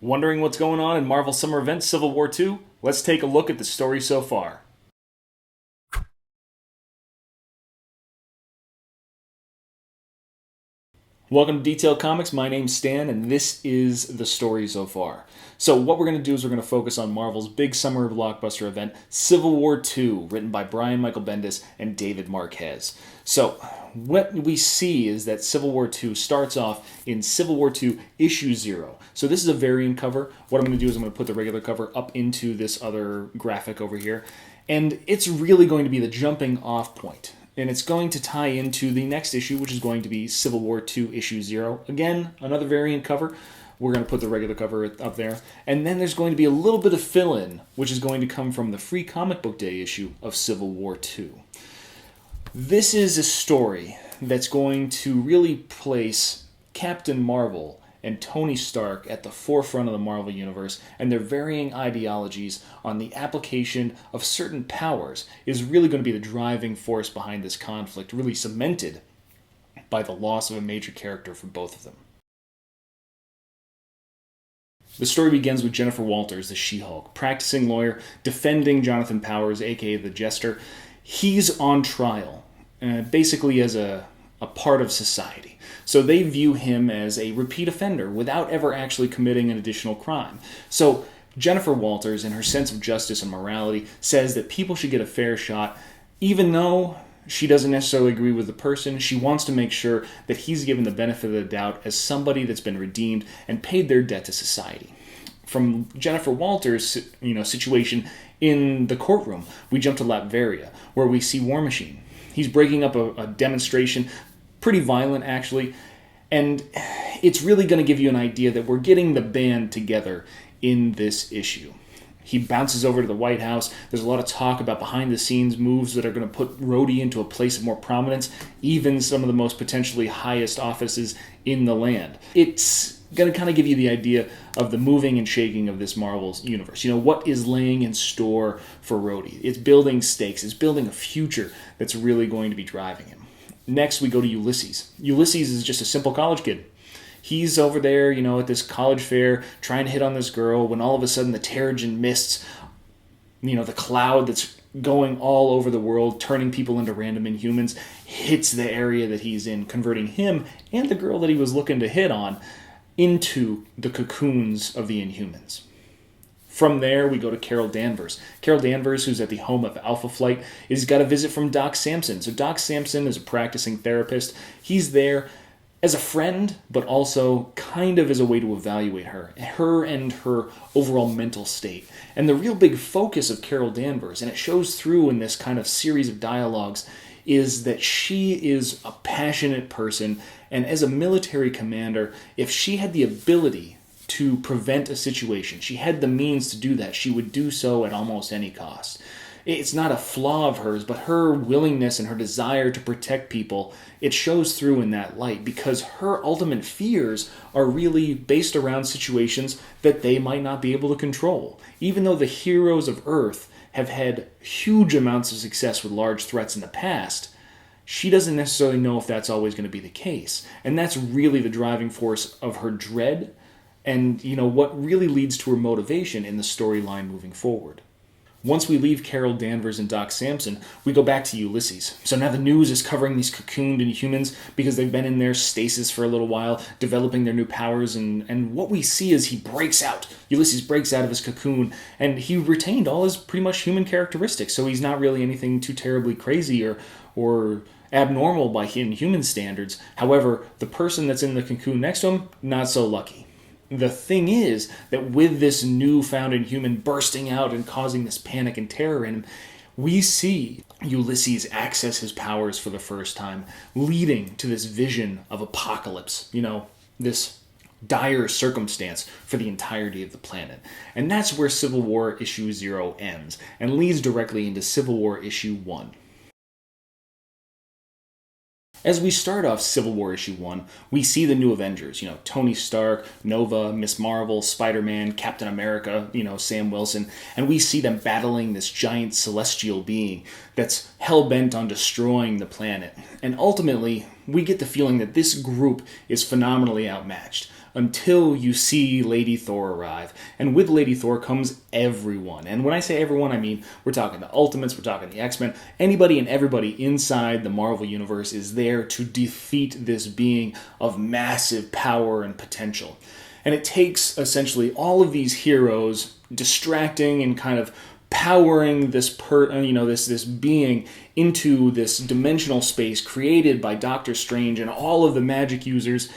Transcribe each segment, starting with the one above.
Wondering what's going on in Marvel Summer Events Civil War II? Let's take a look at the story so far. Welcome to Detailed Comics. My name's Stan, and this is the story so far. So what we're going to do is we're going to focus on Marvel's big summer blockbuster event, Civil War II, written by Brian Michael Bendis and David Marquez. So what we see is that Civil War II starts off in Civil War II Issue 0. So this is a variant cover. What I'm going to do is I'm going to put the regular cover up into this other graphic over here, and it's really going to be the jumping off point. And it's going to tie into the next issue, which is going to be Civil War II Issue 0. Again, another variant cover. We're going to put the regular cover up there. And then there's going to be a little bit of fill-in, which is going to come from the Free Comic Book Day issue of Civil War II. This is a story that's going to really place Captain Marvel and Tony Stark at the forefront of the Marvel Universe, and their varying ideologies on the application of certain powers is really going to be the driving force behind this conflict, really cemented by the loss of a major character for both of them. The story begins with Jennifer Walters, the She-Hulk, practicing lawyer, defending Jonathan Powers, aka the Jester. He's on trial, basically as a part of society. So they view him as a repeat offender without ever actually committing an additional crime. So Jennifer Walters, in her sense of justice and morality, says that people should get a fair shot, even though she doesn't necessarily agree with the person. She wants to make sure that he's given the benefit of the doubt as somebody that's been redeemed and paid their debt to society. From Jennifer Walters' situation in the courtroom, we jump to Latveria, where we see War Machine. He's breaking up a demonstration, pretty violent actually, and it's really going to give you an idea that we're getting the band together in this issue. He bounces over to the White House. There's a lot of talk about behind-the-scenes moves that are going to put Rhodey into a place of more prominence, even some of the most potentially highest offices in the land. It's going to kind of give you the idea of the moving and shaking of this Marvel's universe. What is laying in store for Rhodey? It's building stakes. It's building a future that's really going to be driving him. Next, we go to Ulysses. Ulysses is just a simple college kid. He's over there, at this college fair, trying to hit on this girl, when all of a sudden the Terrigen mists, the cloud that's going all over the world, turning people into random Inhumans, hits the area that he's in, converting him and the girl that he was looking to hit on into the cocoons of the Inhumans. From there, we go to Carol Danvers. Carol Danvers, who's at the home of Alpha Flight, has got a visit from Doc Samson. So Doc Samson is a practicing therapist. He's there as a friend, but also kind of as a way to evaluate her and her overall mental state. And the real big focus of Carol Danvers, and it shows through in this kind of series of dialogues, is that she is a passionate person, and as a military commander, if she had the ability to prevent a situation, she had the means to do that, she would do so at almost any cost. It's not a flaw of hers, but her willingness and her desire to protect people, it shows through in that light, because her ultimate fears are really based around situations that they might not be able to control. Even though the heroes of Earth have had huge amounts of success with large threats in the past, she doesn't necessarily know if that's always going to be the case. And that's really the driving force of her dread and, what really leads to her motivation in the storyline moving forward. Once we leave Carol Danvers and Doc Samson, we go back to Ulysses. So now the news is covering these cocooned Inhumans because they've been in their stasis for a little while, developing their new powers, and what we see is he breaks out. Ulysses breaks out of his cocoon, and he retained all his pretty much human characteristics, so he's not really anything too terribly crazy or abnormal by human standards. However, the person that's in the cocoon next to him, not so lucky. The thing is that with this newfound Inhuman bursting out and causing this panic and terror in him, we see Ulysses access his powers for the first time, leading to this vision of apocalypse, this dire circumstance for the entirety of the planet. And that's where Civil War Issue 0 ends, and leads directly into Civil War Issue 1. As we start off Civil War Issue 1, we see the new Avengers, Tony Stark, Nova, Miss Marvel, Spider-Man, Captain America, Sam Wilson, and we see them battling this giant celestial being that's hell-bent on destroying the planet. And ultimately, we get the feeling that this group is phenomenally outmatched until you see Lady Thor arrive. And with Lady Thor comes everyone. And when I say everyone, I mean we're talking the Ultimates, we're talking the X-Men. Anybody and everybody inside the Marvel Universe is there to defeat this being of massive power and potential. And it takes essentially all of these heroes distracting and kind of powering this this being into this dimensional space created by Doctor Strange and all of the magic users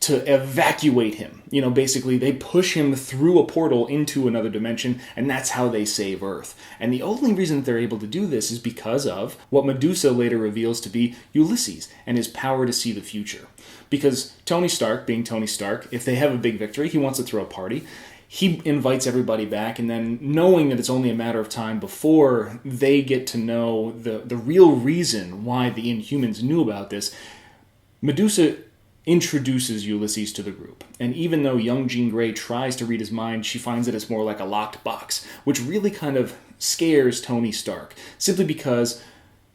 to evacuate him. Basically they push him through a portal into another dimension, and that's how they save Earth. And the only reason that they're able to do this is because of what Medusa later reveals to be Ulysses and his power to see the future. Because Tony Stark, being Tony Stark, if they have a big victory, he wants to throw a party. He invites everybody back, and then knowing that it's only a matter of time before they get to know the real reason why the Inhumans knew about this, Medusa introduces Ulysses to the group. And even though young Jean Grey tries to read his mind, she finds that it's more like a locked box, which really kind of scares Tony Stark, simply because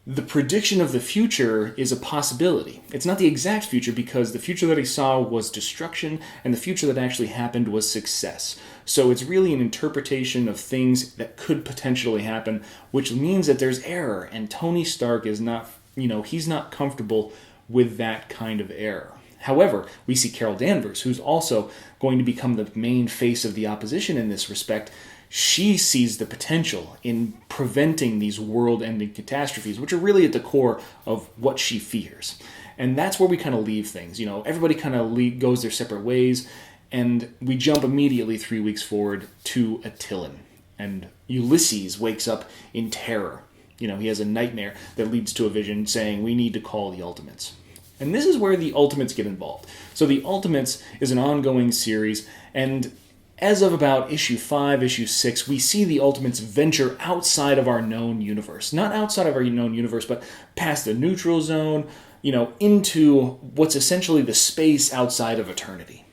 the prediction of the future is a possibility. It's not the exact future, because the future that he saw was destruction, and the future that actually happened was success. So it's really an interpretation of things that could potentially happen, which means that there's error, and Tony Stark is not, he's not comfortable with that kind of error. However, we see Carol Danvers, who's also going to become the main face of the opposition in this respect. She sees the potential in preventing these world-ending catastrophes, which are really at the core of what she fears. And that's where we kind of leave things. Everybody kind of goes their separate ways, and we jump immediately 3 weeks forward to Attilan. And Ulysses wakes up in terror. He has a nightmare that leads to a vision saying, we need to call the Ultimates. And this is where the Ultimates get involved. So the Ultimates is an ongoing series, and as of about issue 5, issue 6, we see the Ultimates venture outside of our known universe. Not outside of our known universe, but past the neutral zone, into what's essentially the space outside of eternity.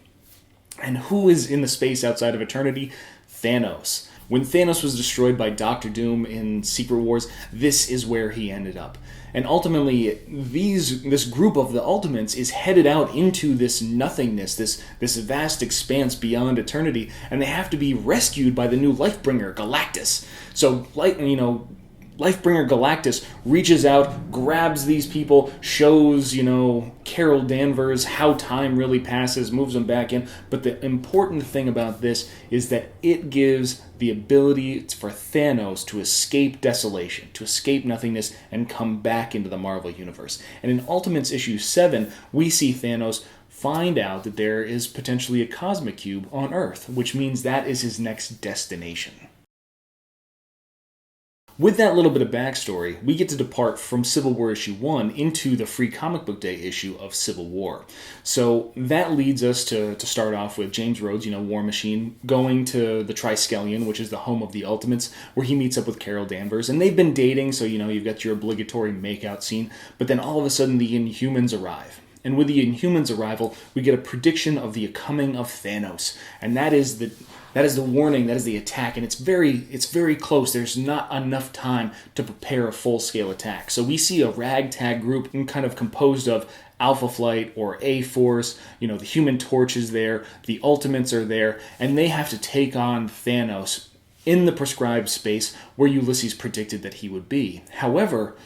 And who is in the space outside of eternity? Thanos. When Thanos was destroyed by Doctor Doom in Secret Wars, this is where he ended up. And ultimately, this group of the Ultimates is headed out into this nothingness, this vast expanse beyond eternity, and they have to be rescued by the new Lifebringer, Galactus. So, Lifebringer Galactus reaches out, grabs these people, shows, Carol Danvers how time really passes, moves them back in. But the important thing about this is that it gives the ability for Thanos to escape desolation, to escape nothingness, and come back into the Marvel Universe. And in Ultimates issue 7, we see Thanos find out that there is potentially a cosmic cube on Earth, which means that is his next destination. With that little bit of backstory, we get to depart from Civil War issue 1 into the Free Comic Book Day issue of Civil War. So that leads us to start off with James Rhodes, War Machine, going to the Triskelion, which is the home of the Ultimates, where he meets up with Carol Danvers. And they've been dating, so you've got your obligatory makeout scene. But then all of a sudden the Inhumans arrive. And with the Inhumans' arrival, we get a prediction of the coming of Thanos. And that is the warning, that is the attack, and it's very close. There's not enough time to prepare a full-scale attack. So we see a ragtag group kind of composed of Alpha Flight or A-Force, the Human Torch is there, the Ultimates are there, and they have to take on Thanos in the prescribed space where Ulysses predicted that he would be. However,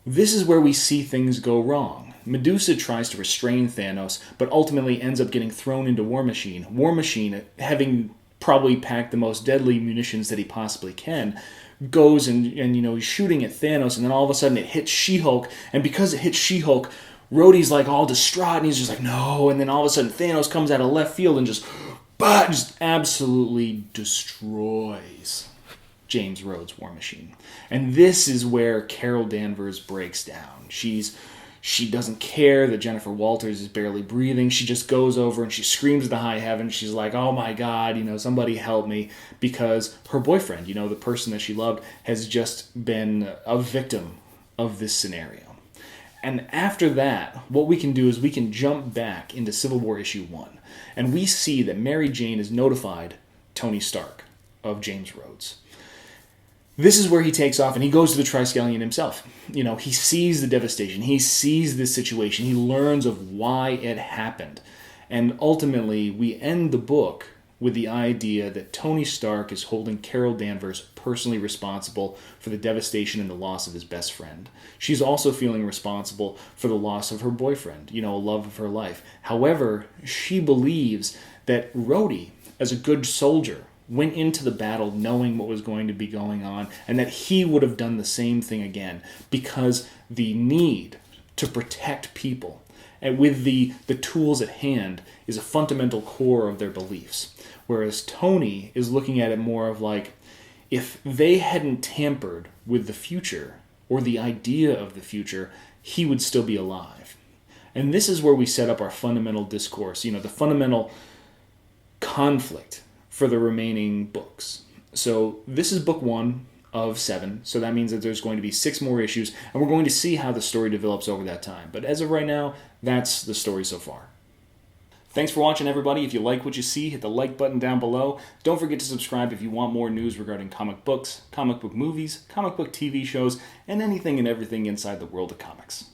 this is where we see things go wrong. Medusa tries to restrain Thanos, but ultimately ends up getting thrown into War Machine. War Machine, having probably packed the most deadly munitions that he possibly can, goes and he's shooting at Thanos, and then all of a sudden it hits She-Hulk, and because it hits She-Hulk, Rhodey's like all distraught, and he's just like, no, and then all of a sudden Thanos comes out of left field and just absolutely destroys James Rhodes' War Machine. And this is where Carol Danvers breaks down. She doesn't care that Jennifer Walters is barely breathing. She just goes over and she screams to the high heavens. She's like, oh my God, somebody help me. Because her boyfriend, the person that she loved, has just been a victim of this scenario. And after that, what we can do is we can jump back into Civil War issue 1. And we see that Mary Jane has notified Tony Stark of James Rhodes. This is where he takes off and he goes to the Triskelion himself. He sees the devastation. He sees this situation. He learns of why it happened. And ultimately, we end the book with the idea that Tony Stark is holding Carol Danvers personally responsible for the devastation and the loss of his best friend. She's also feeling responsible for the loss of her boyfriend, a love of her life. However, she believes that Rhodey, as a good soldier, went into the battle knowing what was going to be going on, and that he would have done the same thing again, because the need to protect people and with the tools at hand is a fundamental core of their beliefs. Whereas Tony is looking at it more of like, if they hadn't tampered with the future or the idea of the future, he would still be alive. And this is where we set up our fundamental discourse, the fundamental conflict for the remaining books. So this is book 1 of 7, so that means that there's going to be 6 more issues, and we're going to see how the story develops over that time. But as of right now, that's the story so far. Thanks for watching, everybody. If you like what you see, hit the like button down below. Don't forget to subscribe if you want more news regarding comic books, comic book movies, comic book TV shows, and anything and everything inside the world of comics.